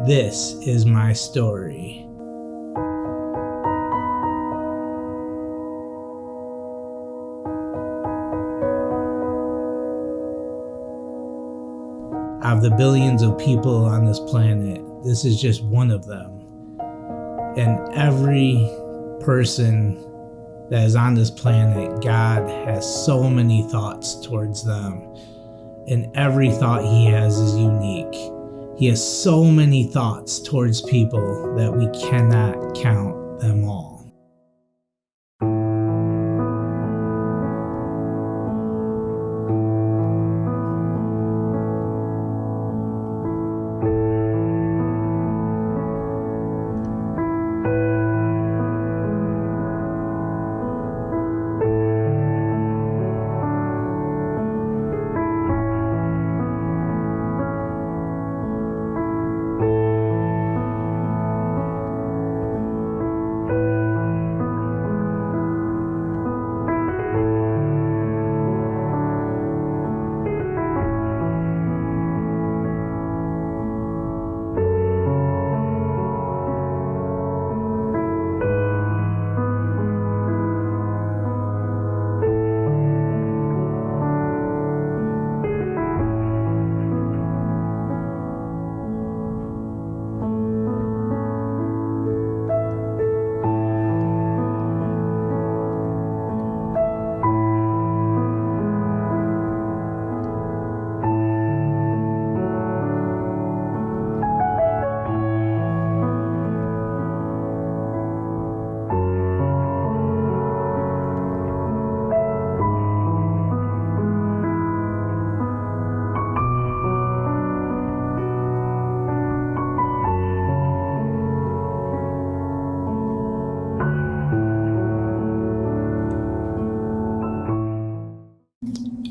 This is my story. Out of the billions of people on this planet, this is just one of them. And every person that is on this planet, God has so many thoughts towards them. And every thought he has is unique. He has so many thoughts towards people that we cannot count them all.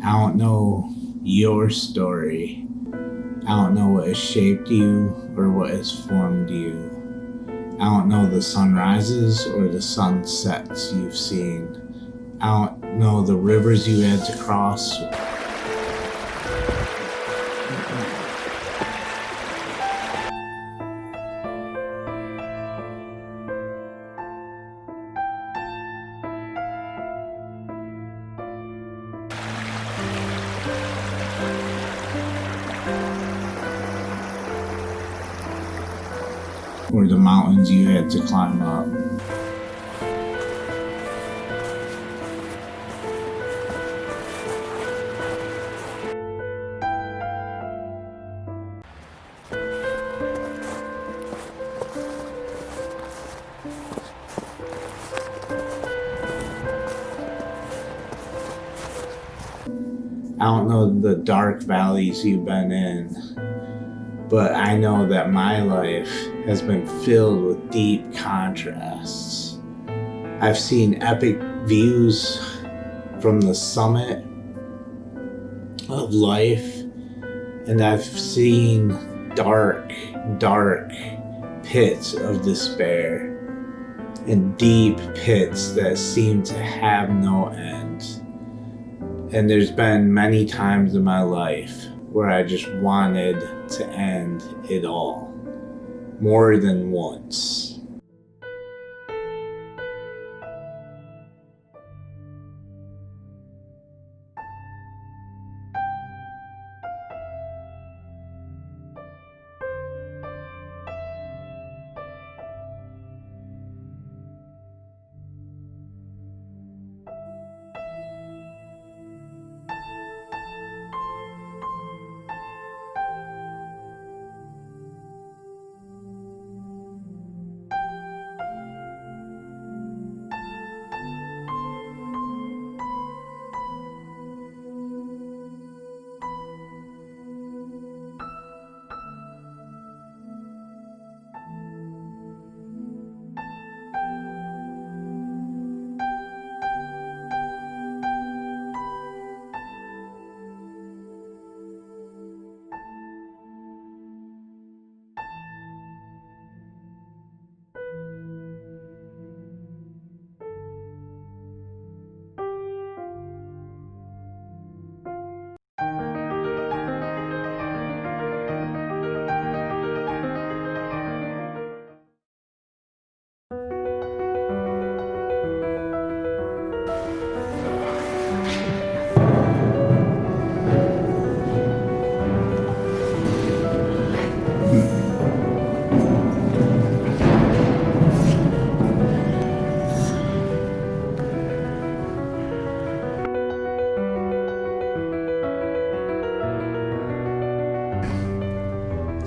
I don't know your story. I don't know what has shaped you or what has formed you. I don't know the sunrises or the sunsets you've seen. I don't know the rivers you had to cross. Or the mountains you had to climb up. I don't know the dark valleys you've been in, but I know that my life has been filled with deep contrasts. I've seen epic views from the summit of life, and I've seen dark, dark pits of despair and deep pits that seem to have no end. And there's been many times in my life where I just wanted to end it all, more than once.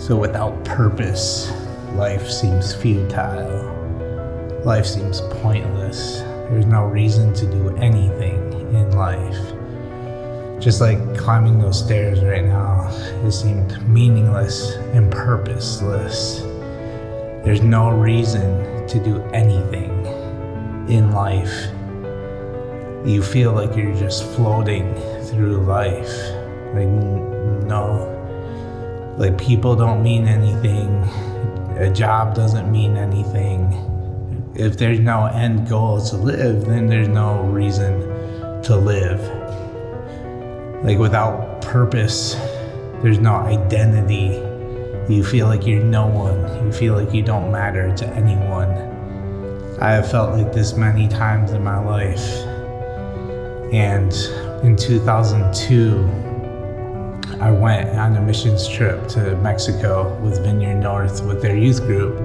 So without purpose, life seems futile. Life seems pointless. There's no reason to do anything in life. Just like climbing those stairs right now, it seemed meaningless and purposeless. There's no reason to do anything in life. You feel like you're just floating through life. Like, no. Like, people don't mean anything. A job doesn't mean anything. If there's no end goal to live, then there's no reason to live. Like, without purpose, there's no identity. You feel like you're no one. You feel like you don't matter to anyone. I have felt like this many times in my life. And in 2002, I went on a missions trip to Mexico with Vineyard North with their youth group.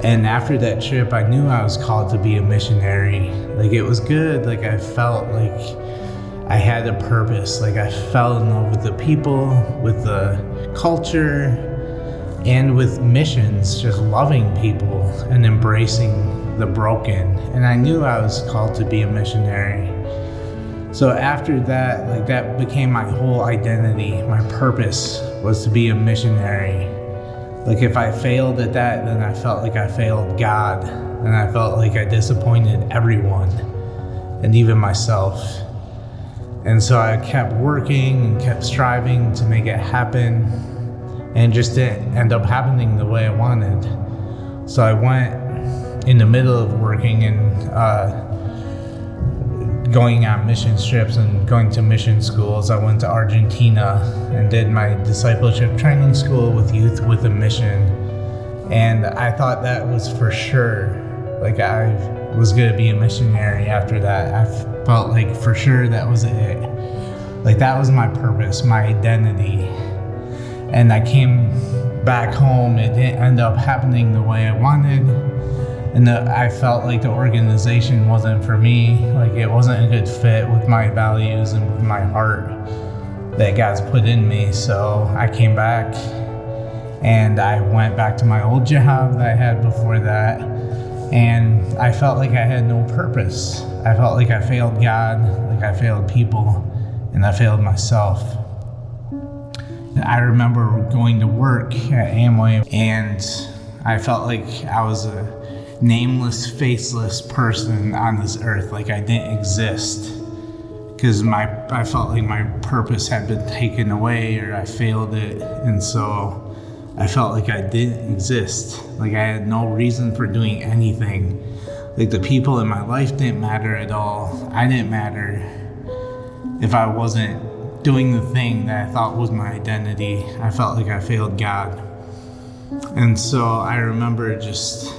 And after that trip, I knew I was called to be a missionary. Like, it was good. Like, I felt like I had a purpose. Like, I fell in love with the people, with the culture, and with missions, just loving people and embracing the broken. And I knew I was called to be a missionary. So after that, like, that became my whole identity. My purpose was to be a missionary. Like, if I failed at that, then I felt like I failed God. And I felt like I disappointed everyone, and even myself. And so I kept working and kept striving to make it happen. And it just didn't end up happening the way I wanted. So I went in the middle of working and going on mission trips and going to mission schools. I went to Argentina and did my discipleship training school with Youth with a Mission. And I thought that was for sure. Like, I was going to be a missionary after that. I felt like for sure that was it. Like, that was my purpose, my identity. And I came back home. It didn't end up happening the way I wanted. And I felt like the organization wasn't for me. Like, it wasn't a good fit with my values and with my heart that God's put in me. So I came back and I went back to my old job that I had before that. And I felt like I had no purpose. I felt like I failed God, like I failed people, and I failed myself. I remember going to work at Amway, and I felt like I was a nameless, faceless person on this earth. Like, I didn't exist because I felt like my purpose had been taken away, or I failed it. And so I felt like I didn't exist. Like, I had no reason for doing anything. Like, the people in my life didn't matter at all. I didn't matter if I wasn't doing the thing that I thought was my identity. I felt like I failed God. And so I remember just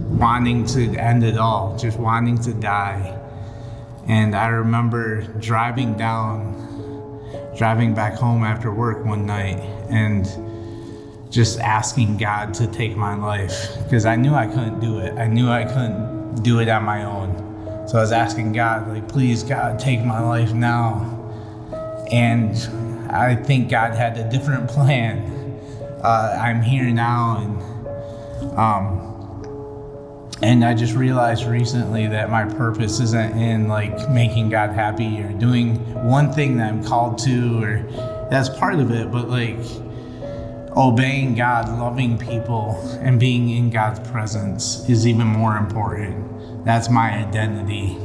wanting to end it all, just wanting to die. And I remember driving back home after work one night and just asking God to take my life, because I knew I couldn't do it. I knew I couldn't do it on my own. So I was asking God, like, please, God, take my life now. And I think God had a different plan. I'm here now, and I just realized recently that my purpose isn't in, like, making God happy or doing one thing that I'm called to, or that's part of it, but like obeying God, loving people, and being in God's presence is even more important. That's my identity.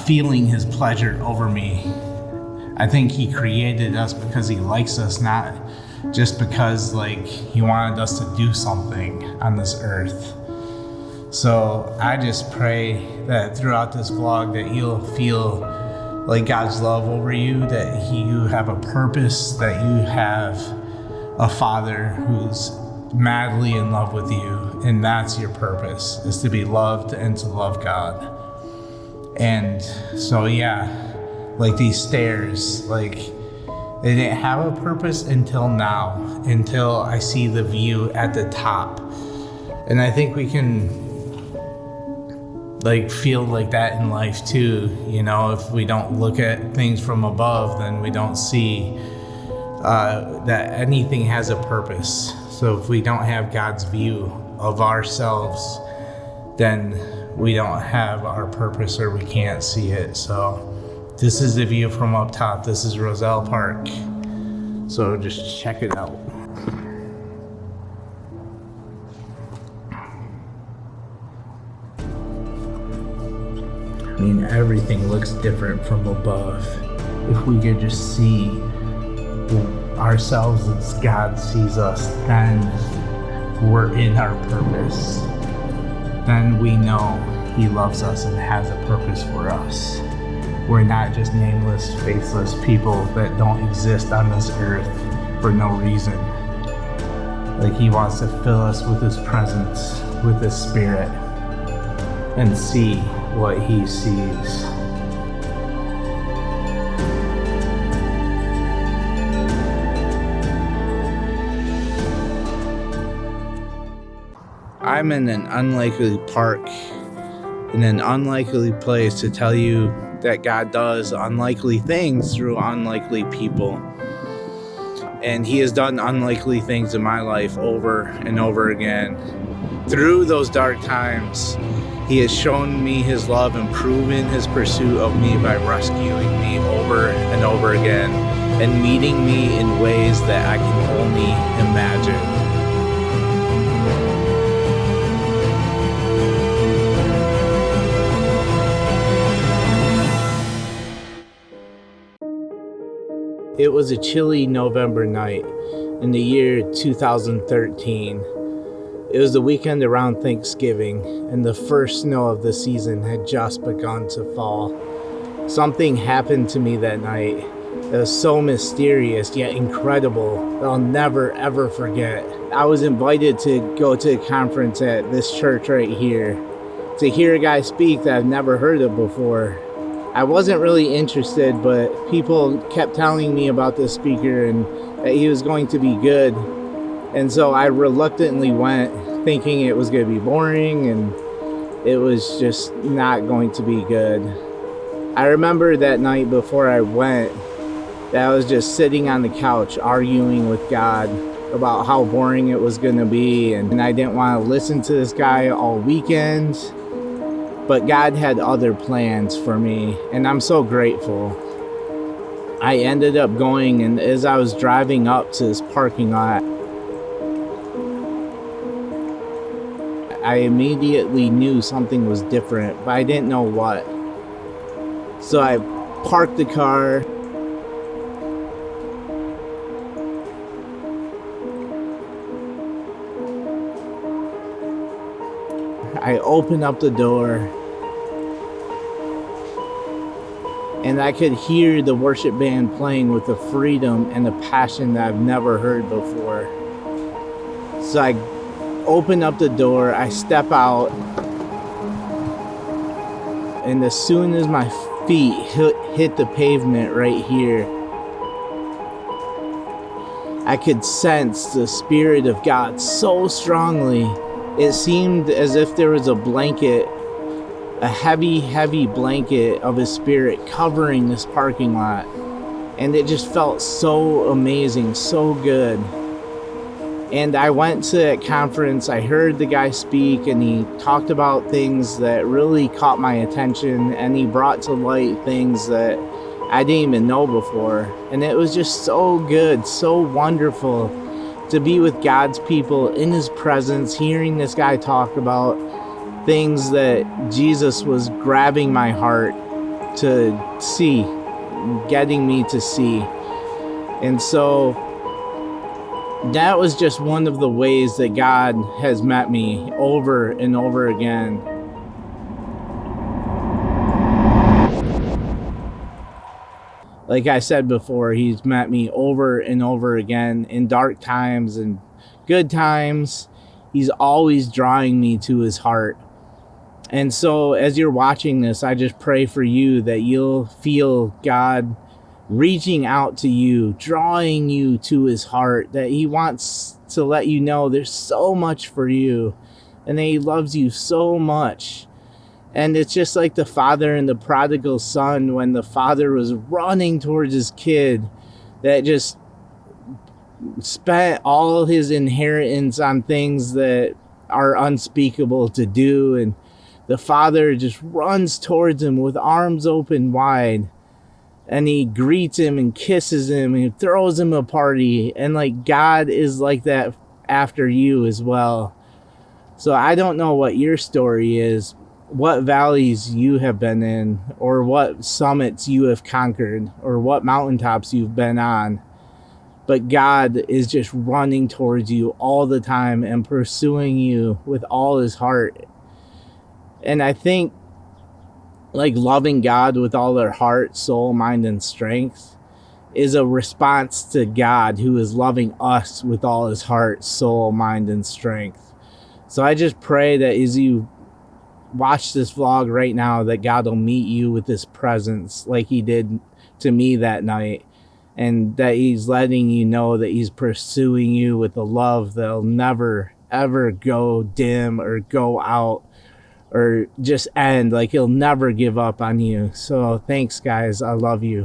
Feeling His pleasure over me. I think He created us because He likes us, not just because, like, He wanted us to do something on this earth. So I just pray that throughout this vlog that you'll feel like God's love over you, that you have a purpose, that you have a Father who's madly in love with you, and that's your purpose, is to be loved and to love God. And so, yeah, like these stairs, like, they didn't have a purpose until now, until I see the view at the top. And I think we can, like, feel like that in life too. You know, if we don't look at things from above, then we don't see that anything has a purpose. So if we don't have God's view of ourselves, then we don't have our purpose, or we can't see it. So this is the view from up top. This is Roselle Park. So just check it out. I mean, everything looks different from above. If we could just see ourselves as God sees us, then we're in our purpose. Then we know He loves us and has a purpose for us. We're not just nameless, faceless people that don't exist on this earth for no reason. Like, He wants to fill us with His presence, with His Spirit, and see what He sees. I'm in an unlikely park, in an unlikely place, to tell you that God does unlikely things through unlikely people. And He has done unlikely things in my life over and over again. Through those dark times, He has shown me His love and proven His pursuit of me by rescuing me over and over again and meeting me in ways that I can only imagine. It was a chilly November night in the year 2013. It was the weekend around Thanksgiving, and the first snow of the season had just begun to fall. Something happened to me that night that was so mysterious yet incredible that I'll never ever forget. I was invited to go to a conference at this church right here to hear a guy speak that I've never heard of before. I wasn't really interested, but people kept telling me about this speaker and that he was going to be good. And so I reluctantly went, thinking it was going to be boring and it was just not going to be good. I remember that night before I went that I was just sitting on the couch arguing with God about how boring it was going to be, and I didn't want to listen to this guy all weekend. But God had other plans for me, and I'm so grateful. I ended up going, and as I was driving up to this parking lot, I immediately knew something was different, but I didn't know what. So I parked the car. I opened up the door, and I could hear the worship band playing with a freedom and a passion that I've never heard before. So I open up the door, I step out, and as soon as my feet hit the pavement right here, I could sense the Spirit of God so strongly. It seemed as if there was a blanket, a heavy, heavy blanket of His Spirit covering this parking lot. And it just felt so amazing, so good. And I went to that conference, I heard the guy speak, and he talked about things that really caught my attention, and he brought to light things that I didn't even know before. And it was just so good, so wonderful to be with God's people in His presence, hearing this guy talk about things that Jesus was grabbing my heart to see, getting me to see. And so that was just one of the ways that God has met me over and over again. Like I said before, He's met me over and over again in dark times and good times. He's always drawing me to His heart. And so as you're watching this, I just pray for you that you'll feel God reaching out to you, drawing you to His heart, that He wants to let you know there's so much for you and that He loves you so much. And it's just like the father and the prodigal son, when the father was running towards his kid, that just spent all his inheritance on things that are unspeakable to do, and the father just runs towards him with arms open wide, and he greets him and kisses him and throws him a party. And like, God is like that after you as well. So I don't know what your story is, what valleys you have been in, or what summits you have conquered, or what mountaintops you've been on. But God is just running towards you all the time and pursuing you with all his heart. And I think like loving God with all their heart, soul, mind, and strength is a response to God, who is loving us with all his heart, soul, mind, and strength. So I just pray that as you watch this vlog right now, that God will meet you with his presence like he did to me that night, and that he's letting you know that he's pursuing you with a love that'll never ever go dim or go out or just end. Like, he'll never give up on you. So thanks, guys. I love you.